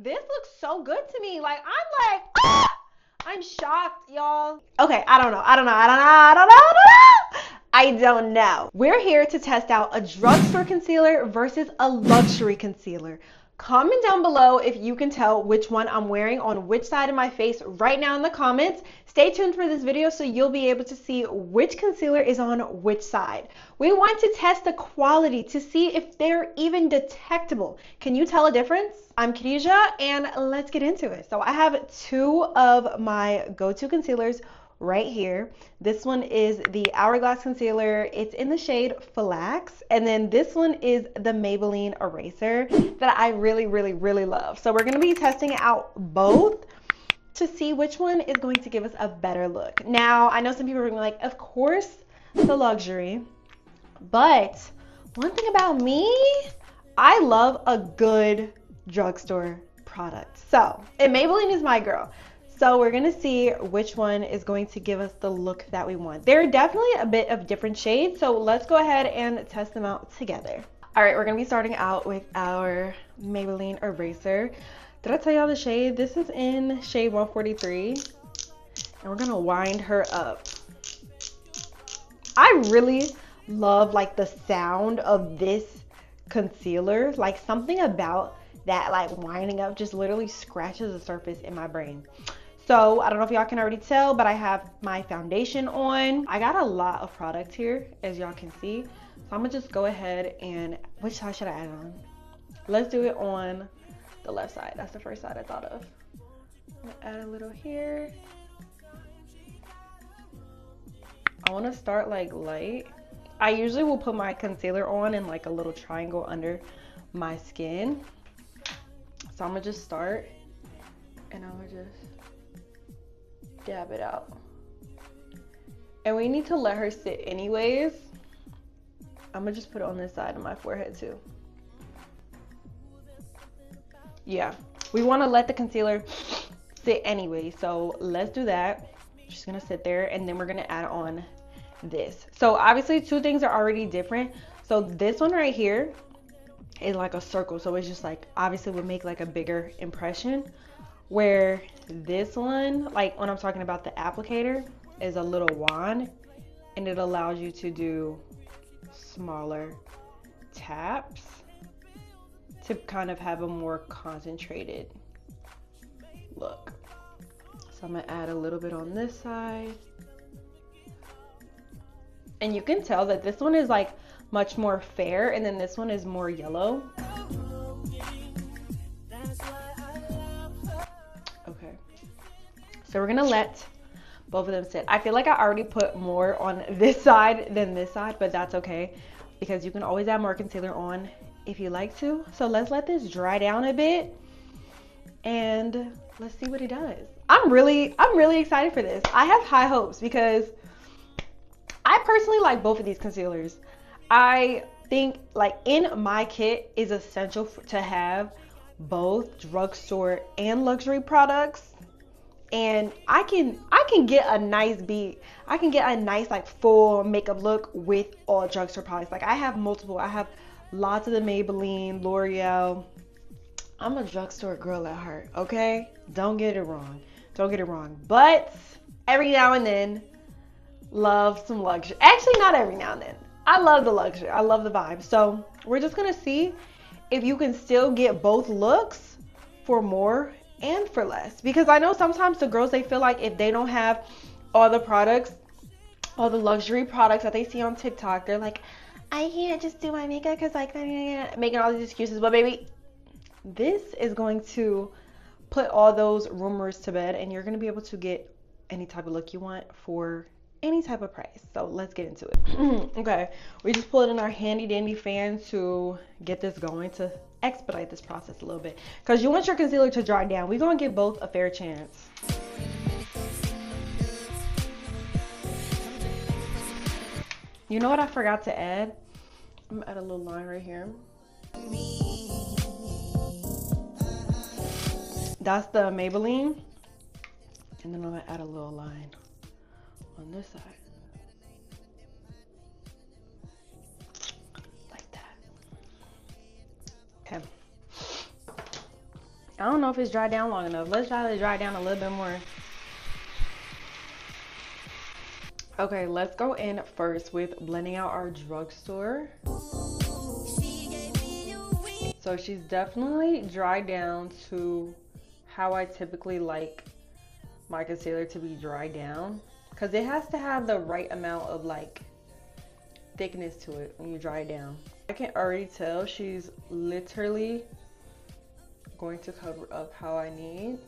this looks so good to me. Like, I'm like, ah! I'm shocked, y'all. Okay, I don't know. I don't know. We're here to test out a drugstore concealer versus a luxury concealer. Comment down below if you can tell which one I'm wearing on which side of my face right now in the comments. Stay tuned for this video so you'll be able to see which concealer is on which side. We want to test the quality to see if they're even detectable. Can you tell a difference? I'm Khadijah and let's get into it. So I have two of my go-to concealers right here. This one is the Hourglass concealer. It's in the shade Flax. And then this one is the Maybelline eraser that I really love. So we're going to be testing out both to see which one is going to give us a better look. Now, I know some people are gonna be like, of course, the luxury. But one thing about me, I love a good drugstore product. So, and Maybelline is my girl. So we're gonna see which one is going to give us the look that we want. They're definitely a bit of different shades, so let's go ahead and test them out together. All right, we're gonna be starting out with our Maybelline eraser. Did I tell y'all the shade? This is in shade 143, and we're gonna wind her up. I really love like the sound of this concealer. Like something about that like winding up just literally scratches the surface in my brain. So I don't know if y'all can already tell, but I have my foundation on. I got a lot of product here, as y'all can see. So I'm gonna just go ahead and, which side should I add on? Let's do it on the left side. That's the first side I thought of. I'm gonna add a little here. I wanna start like light. I usually will put my concealer on in like a little triangle under my skin. So I'm gonna just start and I'm gonna just dab it out. And we need to let her sit anyways. I'm gonna just put it on this side of my forehead too. Yeah, we want to let the concealer sit anyway, so let's do that. Just gonna sit there and then we're gonna add on this. So obviously two things are already different. So this one right here is like a circle, so it's just like obviously would make like a bigger impression, where this one, like when I'm talking about the applicator, is a little wand and it allows you to do smaller taps to kind of have a more concentrated look. So I'm gonna add a little bit on this side. And you can tell that this one is like much more fair and then this one is more yellow. Okay. So we're gonna let both of them sit. I feel like I already put more on this side than this side, but that's okay because you can always add more concealer on if you like to. So let's let this dry down a bit and let's see what it does. I'm really excited for this. I have high hopes because I personally like both of these concealers. I think like in my kit is essential to have both drugstore and luxury products. And I can get a nice beat. I can get a nice like full makeup look with all drugstore products. Like I have multiple. I have lots of the Maybelline, L'Oreal. I'm a drugstore girl at heart, okay? Don't get it wrong. Don't get it wrong. But every now and then, love some luxury. Actually, not every now and then. I love the luxury. I love the vibe. So we're just gonna see if you can still get both looks for more and for less. Because I know sometimes the girls, they feel like if they don't have all the products, all the luxury products that they see on TikTok, they're like, I can't just do my makeup because like making all these excuses. But baby, this is going to put all those rumors to bed and you're going to be able to get any type of look you want for any type of price. So let's get into it. Okay, we just pulled in our handy dandy fan to get this going, to expedite this process a little bit because you want your concealer to dry down. We're going to give both a fair chance. You know what I forgot to add? I'm gonna add a little line right here. That's the Maybelline. And then I'm gonna add a little line on this side. Like that. Okay. I don't know if it's dried down long enough. Let's try to dry down a little bit more. Okay, let's go in first with blending out our drugstore. So she's definitely dried down to how I typically like my concealer to be dried down, because it has to have the right amount of like thickness to it when you dry it down. I can already tell she's literally going to cover up how I need.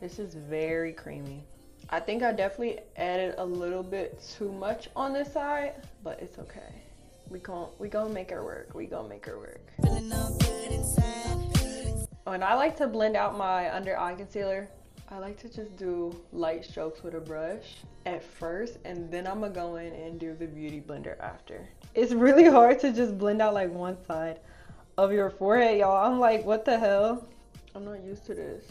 This is very creamy. I think I definitely added a little bit too much on this side, but it's okay. We gonna make her work. We gonna make her work. When I like to blend out my under eye concealer, I like to just do light strokes with a brush at first, and then I'm gonna go in and do the beauty blender after. It's really hard to just blend out like one side of your forehead, y'all. I'm like, what the hell? I'm not used to this.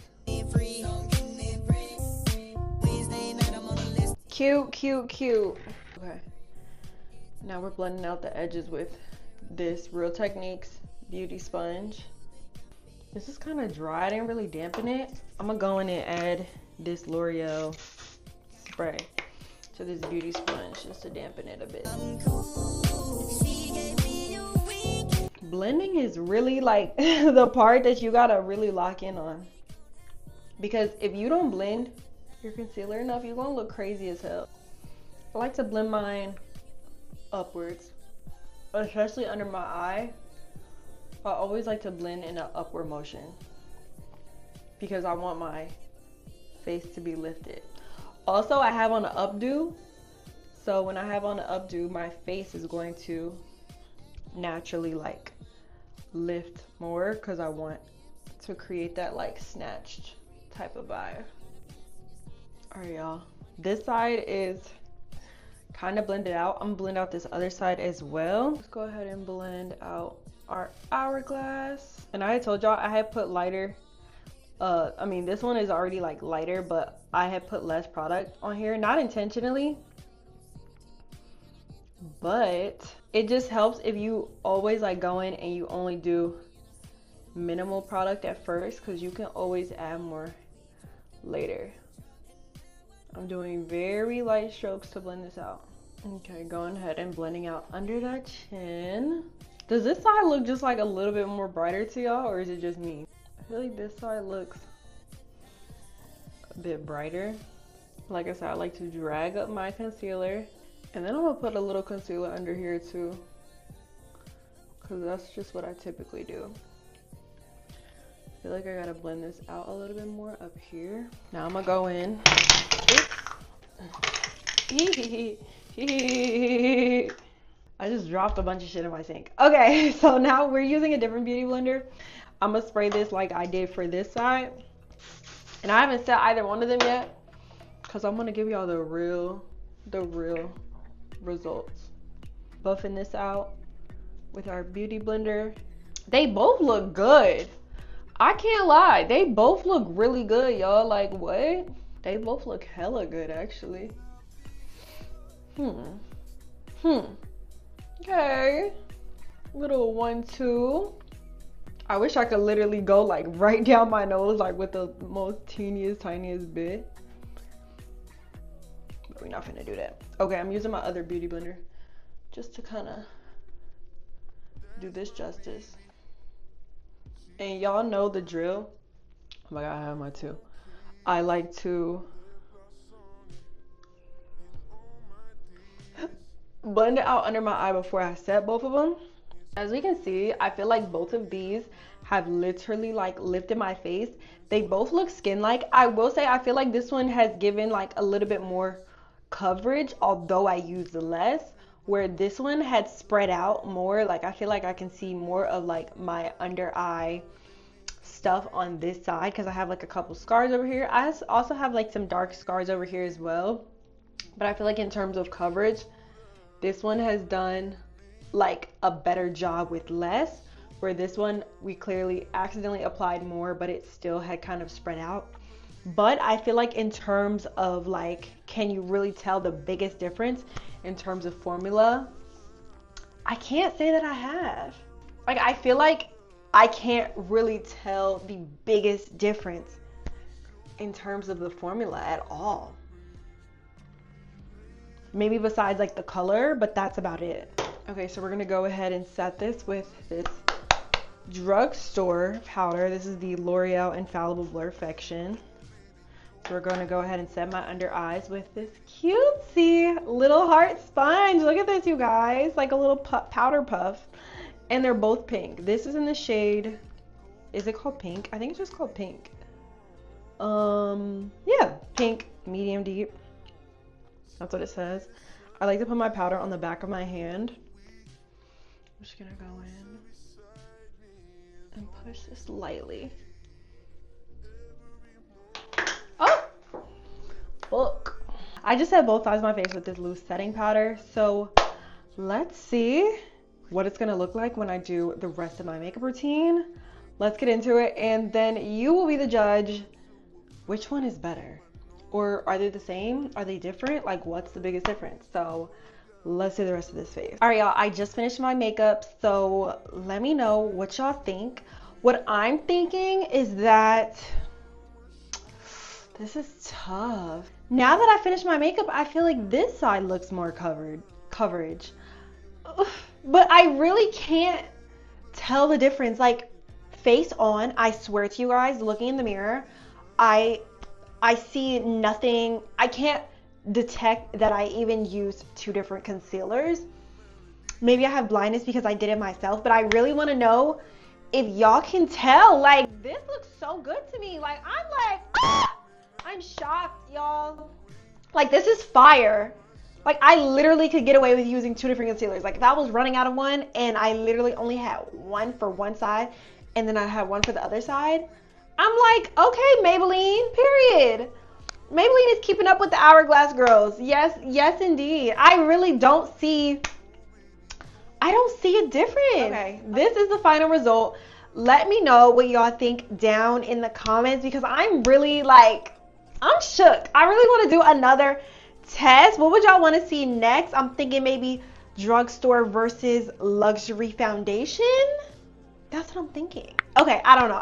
Cute, cute, cute. Okay. Now we're blending out the edges with this Real Techniques beauty sponge. This is kind of dry. I didn't really dampen it. I'm gonna go in and add this L'Oreal spray to this beauty sponge just to dampen it a bit. Blending is really like the part that you gotta really lock in on, because if you don't blend your concealer enough, you're gonna look crazy as hell. I like to blend mine upwards, especially under my eye. I always like to blend in an upward motion because I want my face to be lifted. Also, I have on an updo, so when I have on an updo, my face is going to naturally like lift more because I want to create that like snatched type of vibe. All right, y'all, this side is kind of blended out. I'm gonna blend out this other side as well. Let's go ahead and blend out our hourglass. And I had told y'all I had put lighter, I mean this one is already like lighter, but I had put less product on here, not intentionally, but it just helps if you always like go in and you only do minimal product at first, because you can always add more later. I'm doing very light strokes to blend this out. Okay, going ahead and blending out under that chin. Does this side look just like a little bit more brighter to y'all, or is it just me? I feel like this side looks a bit brighter. Like I said, I like to drag up my concealer, and then I'm gonna put a little concealer under here too, because that's just what I typically do. I feel like I gotta blend this out a little bit more up here. Now I'm gonna go in. I just dropped a bunch of shit in my sink. Okay, so now we're using a different beauty blender. I'm gonna spray this like I did for this side, and I haven't set either one of them yet because I'm gonna give y'all the real results. Buffing this out with our beauty blender. They both look good. I can't lie, they both look really good, y'all. Like, what? They both look hella good, actually. Okay. Little 1-2. I wish I could literally go like right down my nose, like with the most tiniest bit. But we're not gonna do that. Okay, I'm using my other beauty blender just to kind of do this justice. And y'all know the drill. Oh my god, I have my two. I like to blend it out under my eye before I set both of them. As we can see, I feel like both of these have literally like lifted my face. They both look skin-like. I will say I feel like this one has given like a little bit more coverage, although I used less, where this one had spread out more. Like I feel like I can see more of like my under eye stuff on this side because I have like a couple scars over here. I also have like some dark scars over here as well, but I feel like in terms of coverage, this one has done like a better job with less, where this one we clearly accidentally applied more, but it still had kind of spread out. But I feel like in terms of like, can you really tell the biggest difference in terms of formula? I can't say that I have. Like, I feel like I can't really tell the biggest difference in terms of the formula at all. Maybe besides like the color, but that's about it. Okay, so we're gonna go ahead and set this with this drugstore powder. This is the L'Oreal Infallible Blurfection. So we're going to go ahead and set my under eyes with this cutesy little heart sponge. Look at this, you guys, like a little powder puff. And they're both pink. This is in the shade, is it called pink? I think it's just called pink. Yeah, pink, medium deep. That's what it says. I like to put my powder on the back of my hand. I'm just gonna go in and push this lightly. Oh, look. I just set both sides of my face with this loose setting powder. So let's see what it's gonna look like when I do the rest of my makeup routine. Let's get into it, and then you will be the judge. Which one is better? Or are they the same? Are they different? Like, what's the biggest difference? So let's do the rest of this face. All right, y'all, I just finished my makeup, so let me know what y'all think. What I'm thinking is that this is tough. Now that I finished my makeup, I feel like this side looks more coverage. But I really can't tell the difference. Like, face on, I swear to you guys, looking in the mirror, I see nothing. I can't detect that I even used two different concealers. Maybe I have blindness because I did it myself, but I really want to know if y'all can tell. Like, this looks so good to me. Like, I'm like, ah! I'm shocked, y'all. Like, this is fire. Like, I literally could get away with using two different concealers. Like, if I was running out of one and I literally only had one for one side and then I had one for the other side, I'm like, okay, Maybelline, period. Maybelline is keeping up with the Hourglass girls. Yes, yes, indeed. I really don't see a difference. Okay, this is the final result. Let me know what y'all think down in the comments, because I'm really like, I'm shook. I really want to do another test. What would y'all want to see next? I'm thinking maybe drugstore versus luxury foundation. That's what I'm thinking. Okay, I don't know.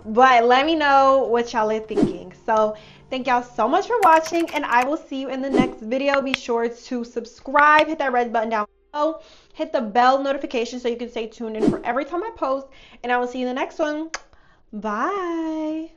But let me know what y'all are thinking. So thank y'all so much for watching, and I will see you in the next video. Be sure to subscribe, hit that red button down below, hit the bell notification so you can stay tuned in for every time I post, and I will see you in the next one. Bye.